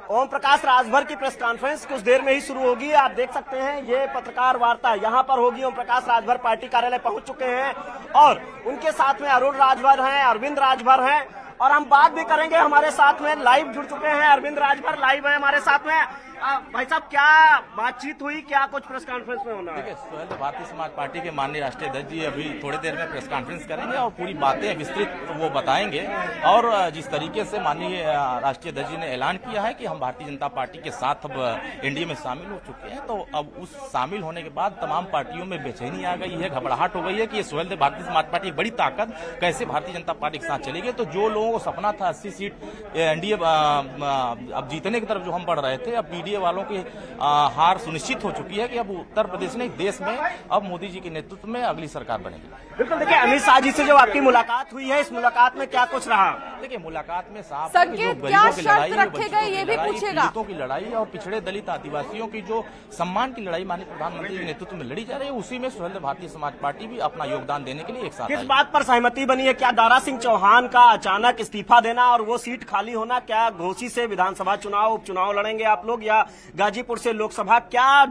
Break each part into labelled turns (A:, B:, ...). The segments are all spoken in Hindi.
A: ओम प्रकाश राजभर की प्रेस कॉन्फ्रेंस कुछ देर में ही शुरू होगी। आप देख सकते हैं ये पत्रकार वार्ता यहाँ पर होगी। ओम प्रकाश राजभर पार्टी कार्यालय पहुंच चुके हैं और उनके साथ में अरुण राजभर हैं, अरविंद राजभर हैं और हम बात भी करेंगे। हमारे साथ में लाइव जुड़ चुके हैं अरविंद राजभर, लाइव है हमारे साथ में। भाई साहब, क्या बातचीत हुई, क्या कुछ प्रेस कॉन्फ्रेंस में होना है?
B: देखिए, सुहेल, भारतीय समाज पार्टी के माननीय राष्ट्रीय अध्यक्ष जी अभी थोड़ी देर में प्रेस कॉन्फ्रेंस करेंगे और पूरी बातें विस्तृत वो बताएंगे। और जिस तरीके से माननीय राष्ट्रीय अध्यक्ष जी ने ऐलान किया है कि हम भारतीय जनता पार्टी के साथ अब एनडीए में शामिल हो चुके हैं, तो अब उस शामिल होने के बाद तमाम पार्टियों में बेचैनी आ गई है, घबराहट हो गई है कि सुहेल, भारतीय समाज पार्टी बड़ी ताकत कैसे भारतीय जनता पार्टी के साथ चलेगी। तो जो लोगों को सपना था 80 सीट एनडीए अब जीतने की तरफ जो हम बढ़ रहे थे, अब पीडीए वालों की हार सुनिश्चित हो चुकी है कि अब उत्तर प्रदेश ने देश में अब मोदी जी के नेतृत्व में अगली सरकार बनेगी।
A: बिल्कुल। देखिए, अमित शाह जी से जो आपकी मुलाकात हुई है, इस मुलाकात में क्या कुछ रहा?
B: देखिए, मुलाकात में साफ
C: संकेत क्या शर्त रखे गए ये भी पूछेगा।
B: पीड़ितों की लड़ाई और पिछड़े दलित आदिवासियों की जो सम्मान की लड़ाई माननीय प्रधानमंत्री के नेतृत्व में लड़ी जा रही है, उसी में सुहेल भारतीय समाज पार्टी भी अपना योगदान देने के लिए एक साथ।
A: किस बात पर सहमति बनी है? क्या दारा सिंह चौहान का अचानक इस्तीफा देना और वो सीट खाली होना? क्या घोसी से विधानसभा चुनाव उपचुनाव लड़ेंगे आप लोग या गाजीपुर से लोकसभा? क्या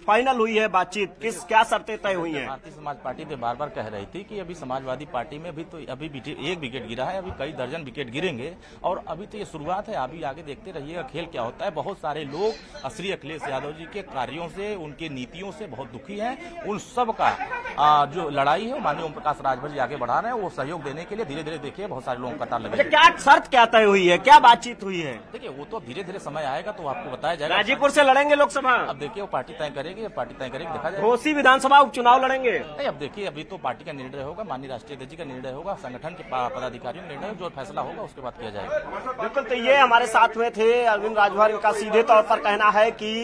A: फाइनल हुई है बातचीत? क्या शर्तें तय हुई हैं?
B: भारतीय समाज पार्टी तो बार बार कह रही थी कि अभी समाजवादी पार्टी में भी तो अभी एक विकेट गिरा है, अभी कई दर्जन विकेट गिरेंगे और अभी तो ये शुरुआत है। अभी आगे देखते रहिएगा खेल क्या होता है। बहुत सारे लोग श्री अखिलेश यादव जी के कार्यों से, उनके नीतियों से बहुत दुखी हैं। उन सब का जो लड़ाई है माननीय ओम प्रकाश राजभर जी आगे बढ़ा रहे हैं, वो सहयोग देने के लिए धीरे धीरे देखिए बहुत सारे लोगों का कतार लगे।
A: क्या शर्त क्या तय हुई है, क्या बातचीत हुई है?
B: देखिए, वो तो धीरे धीरे समय आएगा तो आपको बताया जाएगा।
A: गाजीपुर से लड़ेंगे लोकसभा?
B: अब देखिए, वो पार्टी तय करेगी, पार्टी तय करेगी, देखा जाएगा।
A: घोसी विधानसभा उपचुनाव लड़ेंगे?
B: नहीं, अब देखिए, अभी तो पार्टी का निर्णय होगा, माननीय राष्ट्रीय अध्यक्ष जी का निर्णय होगा, संगठन के पदाधिकारियों का निर्णय, जो फैसला होगा उसके बाद किया जाएगा।
A: बिल्कुल। तो ये हमारे साथ में थे अरविंद राजभर का सीधे तौर पर कहना है कि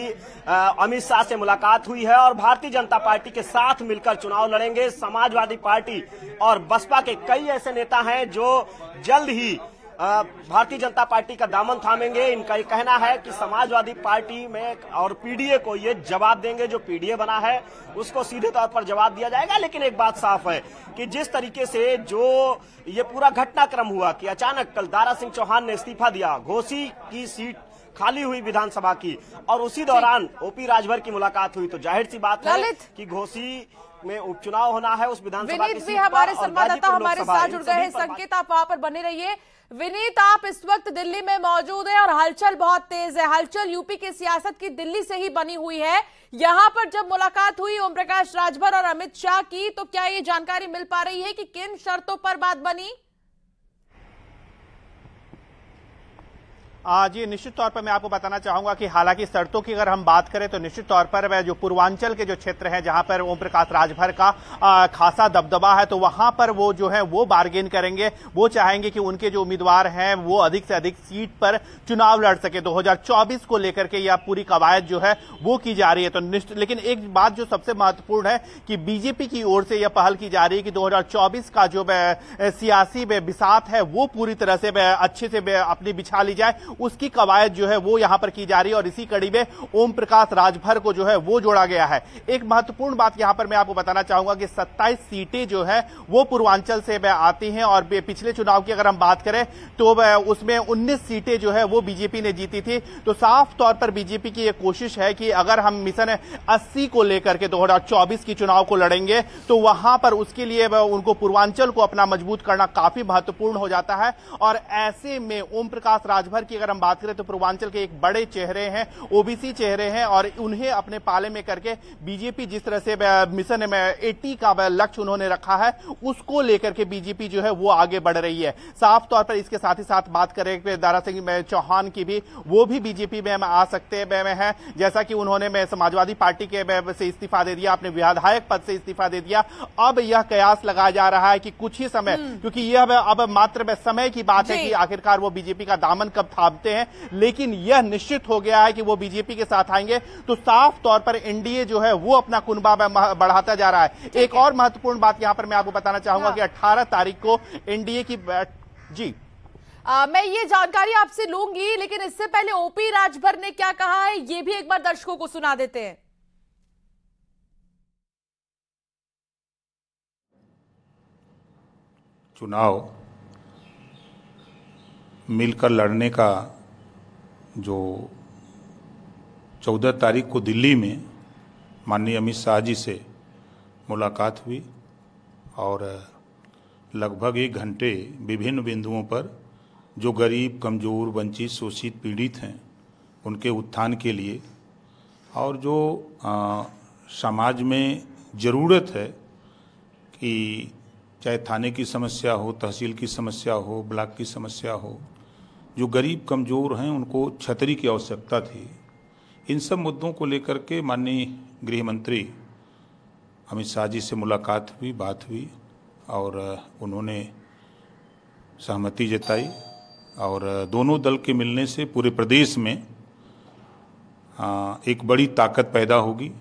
A: अमित शाह से मुलाकात हुई है और भारतीय जनता पार्टी के साथ मिलकर चुनाव लड़ेंगे। समाजवादी पार्टी और बसपा के कई ऐसे नेता हैं जो जल्द ही भारतीय जनता पार्टी का दामन थामेंगे। इनका ये कहना है कि समाजवादी पार्टी में और पीडीए को ये जवाब देंगे, जो पीडीए बना है उसको सीधे तौर पर जवाब दिया जाएगा। लेकिन एक बात साफ है कि जिस तरीके से जो ये पूरा घटनाक्रम हुआ कि अचानक कल दारा सिंह चौहान ने इस्तीफा दिया, घोसी की सीट खाली हुई विधानसभा की और उसी दौरान ओपी राजभर की मुलाकात हुई, तो जाहिर सी बात है कि घोसी में उपचुनाव होना है उस विधानसभा की सीट पर।
C: हमारे संवाददाता हमारे साथ जुड़ गए हैं। संकेत, आप वहां पर बने रहिए। विनीत, आप इस वक्त दिल्ली में मौजूद हैं और हलचल बहुत तेज है। हलचल यूपी की सियासत की दिल्ली से ही बनी हुई है। यहां पर जब मुलाकात हुई ओम प्रकाश राजभर और अमित शाह की, तो क्या ये जानकारी मिल पा रही है कि किन शर्तों पर बात बनी?
D: जी, निश्चित तौर पर मैं आपको बताना चाहूंगा कि हालांकि शर्तों की अगर हम बात करें तो निश्चित तौर पर जो पूर्वांचल के जो क्षेत्र हैं जहां पर ओम प्रकाश राजभर का खासा दबदबा है, तो वहां पर वो जो है वो बार्गेन करेंगे। वो चाहेंगे कि उनके जो उम्मीदवार हैं वो अधिक से अधिक सीट पर चुनाव लड़ सके। 2024 को लेकर के यह पूरी कवायद जो है वो की जा रही है। तो लेकिन एक बात जो सबसे महत्वपूर्ण है कि बीजेपी की ओर से यह पहल की जा रही है कि 2024 का जो सियासी बिसात है वो पूरी तरह से अच्छे से अपनी बिछा ली जाए, उसकी कवायद जो है वो यहां पर की जा रही है और इसी कड़ी में ओम प्रकाश राजभर को जो है वो जोड़ा गया है। एक महत्वपूर्ण बात यहां पर मैं आपको बताना चाहूंगा कि 27 सीटें जो है वो पूर्वांचल से आती हैं और पिछले चुनाव की अगर हम बात करें तो उसमें 19 सीटें जो है वो बीजेपी ने जीती थी। तो साफ तौर पर बीजेपी की यह कोशिश है कि अगर हम मिशन 80 को लेकर के 2024 की चुनाव को लड़ेंगे तो वहां पर उसके लिए उनको पूर्वांचल को अपना मजबूत करना काफी महत्वपूर्ण हो जाता है। और ऐसे में ओम प्रकाश राजभर की अगर हम बात करें तो पूर्वांचल के एक बड़े चेहरे हैं, ओबीसी चेहरे हैं और उन्हें अपने पाले में करके बीजेपी जिस तरह से मिशन 80 का लक्ष्य उन्होंने रखा है उसको लेकर के बीजेपी जो है वो आगे बढ़ रही है। साफ तौर पर इसके साथ ही साथ बात करें दारा सिंह चौहान की भी, वो भी बीजेपी में आ सकते हैं, जैसा कि उन्होंने समाजवादी पार्टी के से इस्तीफा दे दिया, अपने विधायक पद से इस्तीफा दे दिया। अब यह कयास लगाया जा रहा है कि कुछ ही समय, क्योंकि यह अब मात्र समय की बात है कि आखिरकार वो बीजेपी का दामन कब थामते हैं, लेकिन यह निश्चित हो गया है कि वो बीजेपी के साथ आएंगे। तो साफ तौर पर एनडीए जो है वो अपना कुनबा बढ़ाता जा रहा है। एक और महत्वपूर्ण बात यहां पर मैं आपको बताना चाहूंगा कि 18 तारीख को एनडीए की जी
C: मैं ये जानकारी आपसे लूंगी, लेकिन इससे पहले ओपी राजभर ने क्या कहा है ये भी एक बार दर्शकों को सुना देते हैं।
E: चुनाव मिलकर लड़ने का जो 14 तारीख को दिल्ली में माननीय अमित शाह जी से मुलाकात हुई और लगभग 1 घंटे विभिन्न बिंदुओं पर जो गरीब, कमज़ोर, वंचित, शोषित, पीड़ित हैं उनके उत्थान के लिए और जो समाज में ज़रूरत है कि चाहे थाने की समस्या हो, तहसील की समस्या हो, ब्लॉक की समस्या हो, जो गरीब कमज़ोर हैं उनको छतरी की आवश्यकता थी। इन सब मुद्दों को लेकर के माननीय गृह मंत्री अमित शाह जी से मुलाकात हुई, बात हुई और उन्होंने सहमति जताई और दोनों दल के मिलने से पूरे प्रदेश में एक बड़ी ताकत पैदा होगी।